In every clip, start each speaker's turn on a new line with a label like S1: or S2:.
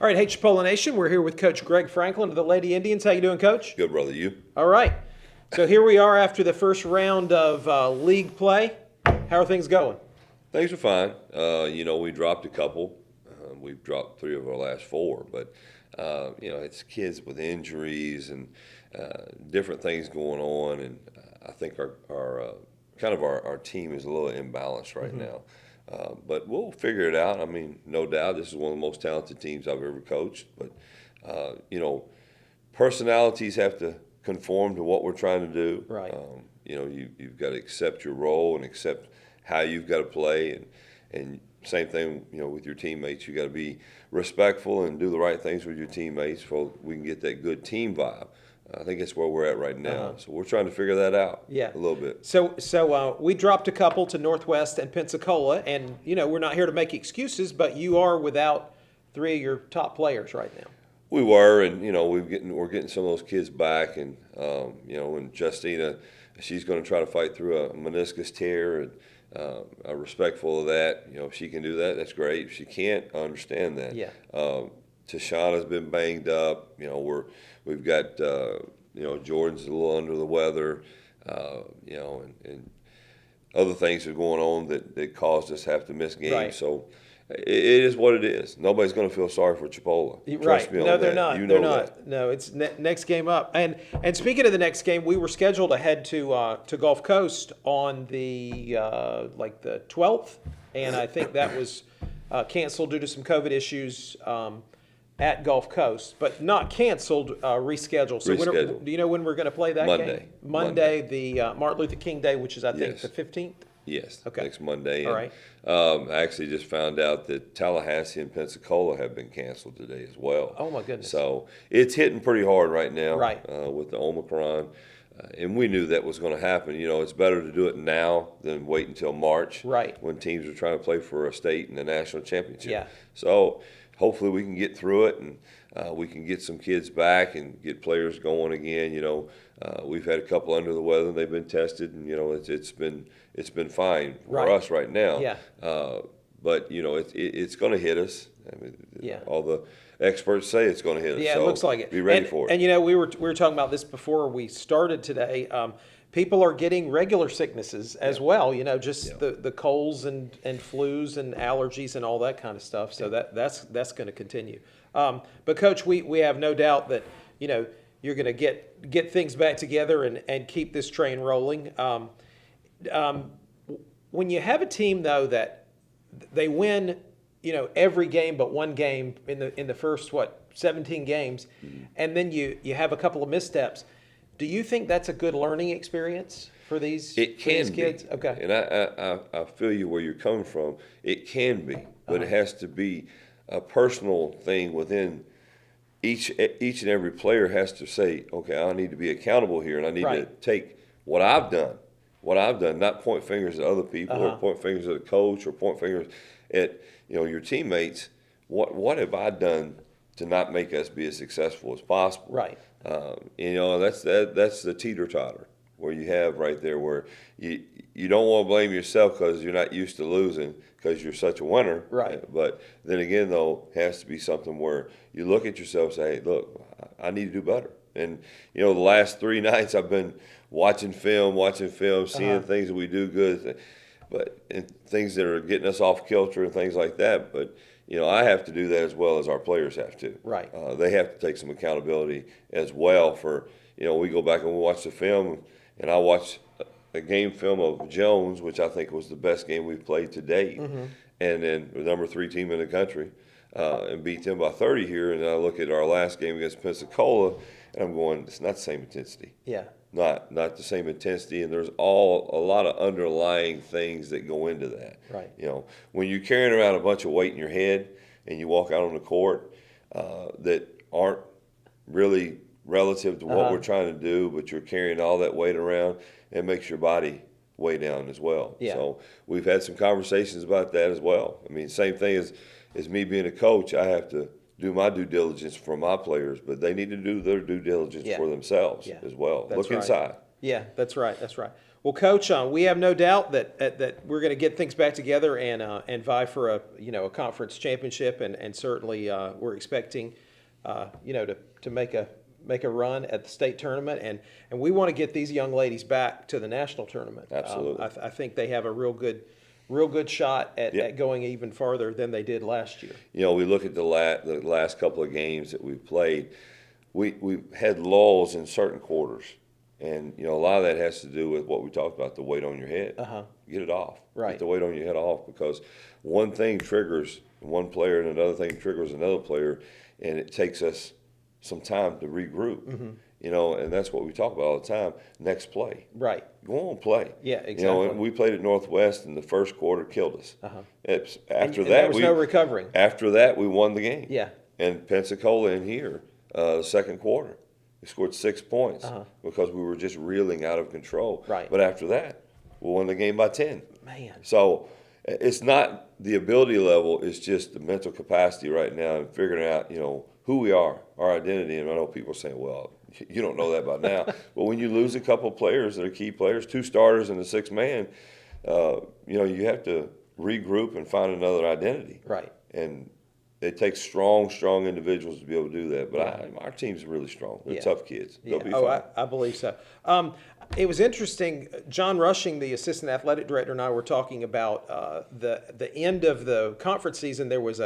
S1: All right, hey Chipola Nation, we're here with Coach Greg Franklin of the Lady Indians. How you doing, Coach?
S2: Good, brother. You?
S1: All right. So here we are after the first round of league play. How are things going?
S2: Things are fine. We dropped a couple. We've dropped 3 of our last 4, but it's kids with injuries and different things going on, and I think our team is a little imbalanced right now. But we'll figure it out. I mean, no doubt, this is one of the most talented teams I've ever coached. But personalities have to conform to what we're trying to do.
S1: Right.
S2: You've got to accept your role and accept how you've got to play, and same thing, with your teammates. You got to be respectful and do the right things with your teammates so we can get that good team vibe. I think that's where we're at right now. So we're trying to figure that out a little bit.
S1: So we dropped a couple to Northwest and Pensacola, and we're not here to make excuses, but you are without 3 of your top players right now.
S2: We were, and we're getting some of those kids back, and and Justina, she's going to try to fight through a meniscus tear, and I'm respectful of that. If she can do that, that's great. If she can't, I understand that.
S1: Yeah.
S2: Tashana's been banged up. We've got Jordan's a little under the weather. And other things are going on that caused us to have to miss games.
S1: Right.
S2: So it is what it is. Nobody's going to feel sorry for Chipola. Trust me on
S1: No,
S2: that.
S1: they're not.
S2: They're
S1: not. No, it's next game up. And speaking of the next game, we were scheduled to head to Gulf Coast on the the 12th, and I think that was canceled due to some COVID issues at Gulf Coast, but not canceled, rescheduled. So do you know when we're going to play that game? Monday, the Martin Luther King Day, which is I think the 15th.
S2: Yes.
S1: Okay.
S2: Next Monday.
S1: All right.
S2: I actually just found out that Tallahassee and Pensacola have been canceled today as well.
S1: Oh my goodness.
S2: So it's hitting pretty hard right now.
S1: Right.
S2: With the Omicron. And we knew that was going to happen. It's better to do it now than wait until March.
S1: Right.
S2: When teams are trying to play for a state and a national championship.
S1: Yeah.
S2: So hopefully we can get through it, and we can get some kids back and get players going again. We've had a couple under the weather, and they've been tested, and it's been fine for us right now.
S1: Yeah.
S2: But it's going to hit us. I mean, all the experts say it's going to hit us.
S1: Yeah,
S2: so
S1: it looks like it.
S2: Be ready for it.
S1: And we were talking about this before we started today. People are getting regular sicknesses as well. The colds and flus and allergies and all that kind of stuff. So that's going to continue. But Coach, we have no doubt that you're going to get things back together and keep this train rolling. When you have a team though that they win, every game but one game in the first 17 games, and then you have a couple of missteps. Do you think that's a good learning experience for these kids? Okay.
S2: And I feel you where you're coming from. It can be, but it has to be a personal thing within each and every player has to say, okay, I need to be accountable here, and I need to take what I've done, not point fingers at other people or point fingers at a coach or point fingers at your teammates. What have I done to not make us be as successful as possible?
S1: Right.
S2: That's the teeter-totter where you have right there where you don't want to blame yourself because you're not used to losing because you're such a winner.
S1: Right.
S2: But then again, though, it has to be something where you look at yourself and say, hey, look, I need to do better. And, the last 3 nights I've been watching film, seeing things that we do good, and things that are getting us off kilter and things like that. But I have to do that as well as our players have to.
S1: Right.
S2: They have to take some accountability as well for, we go back and we watch the film, and I watch a game film of Jones, which I think was the best game we've played to date, and then the number 3 team in the country, and beat them by 30 here. And then I look at our last game against Pensacola, and I'm going, it's not the same intensity.
S1: Yeah.
S2: Not the same intensity, and there's a lot of underlying things that go into that.
S1: Right.
S2: When you're carrying around a bunch of weight in your head and you walk out on the court that aren't really relative to what we're trying to do, but you're carrying all that weight around, it makes your body weigh down as well.
S1: Yeah.
S2: So we've had some conversations about that as well. I mean, same thing as me being a coach, I have to do my due diligence for my players, but they need to do their due diligence for themselves as well.
S1: That's
S2: Look
S1: right.
S2: inside.
S1: Yeah, that's right. That's right. Well, Coach, we have no doubt that we're going to get things back together and vie for a conference championship, and certainly we're expecting to make a run at the state tournament, and we want to get these young ladies back to the national tournament.
S2: Absolutely.
S1: I think they have a real good shot at going even farther than they did last year.
S2: We look at the last couple of games that we've played. We've had lulls in certain quarters. And, a lot of that has to do with what we talked about, the weight on your head. Get it off.
S1: Right.
S2: Get the weight on your head off, because one thing triggers one player and another thing triggers another player, and it takes us some time to regroup. And that's what we talk about all the time. Next play.
S1: Right.
S2: Go on, play.
S1: Yeah, exactly.
S2: We played at Northwest, and the first quarter killed us. After that,
S1: there was no recovering.
S2: After that, we won the game.
S1: Yeah.
S2: And Pensacola in here, the second quarter. We scored 6 points because we were just reeling out of control.
S1: Right.
S2: But after that, we won the game by 10.
S1: Man.
S2: So it's not the ability level, it's just the mental capacity right now and figuring out, who we are, our identity. And I know people are saying, well, you don't know that by now. But when you lose a couple of players that are key players, 2 starters and a 6th man, you have to regroup and find another identity.
S1: Right.
S2: And it takes strong individuals to be able to do that. But our team's really strong. They're tough kids. They'll be fine.
S1: I believe so. It was interesting. John Rushing, the assistant athletic director, and I were talking about the end of the conference season. There was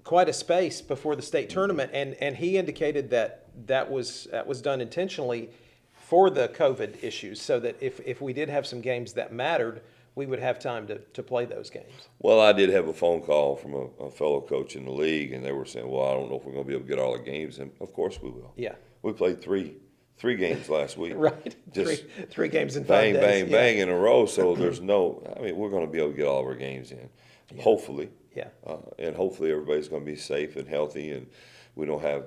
S1: quite a space before the state tournament, and he indicated that was done intentionally for the COVID issues, so that if we did have some games that mattered, we would have time to play those games.
S2: Well, I did have a phone call from a fellow coach in the league, and they were saying, well, I don't know if we're going to be able to get all our games. And, of course, we will.
S1: Yeah.
S2: We played three games last week.
S1: Right.
S2: Just
S1: three games in 5
S2: bang,
S1: days.
S2: bang in a row. So there's we're going to be able to get all of our games in, hopefully.
S1: Yeah.
S2: And hopefully everybody's going to be safe and healthy, and we don't have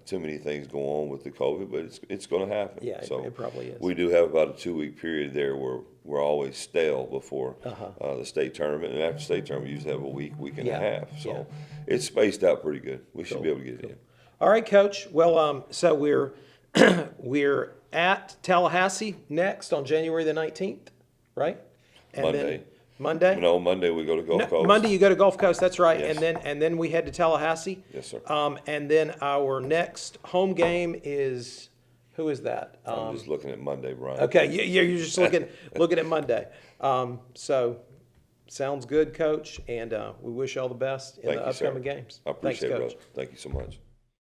S2: too many things going on with the COVID, but it's going to happen.
S1: Yeah,
S2: so
S1: it probably is.
S2: We do have about a 2-week period there where we're always stale before the state tournament, and after the state tournament, we usually have a week and a half. So it's spaced out pretty good. We should be able to get it in.
S1: All right, Coach. Well, so we're at Tallahassee next on January the 19th, right? And
S2: Monday.
S1: Monday?
S2: No, Monday we go to Gulf Coast.
S1: Monday you go to Gulf Coast, that's right.
S2: Yes.
S1: And then we head to Tallahassee.
S2: Yes, sir.
S1: And then our next home game is, who is that?
S2: I'm just looking at Monday, Brian.
S1: Okay, you're just looking at Monday. So sounds good, Coach, and we wish you all the best in the upcoming games.
S2: I appreciate
S1: Thanks,
S2: it,
S1: Coach.
S2: brother. Thank you so much.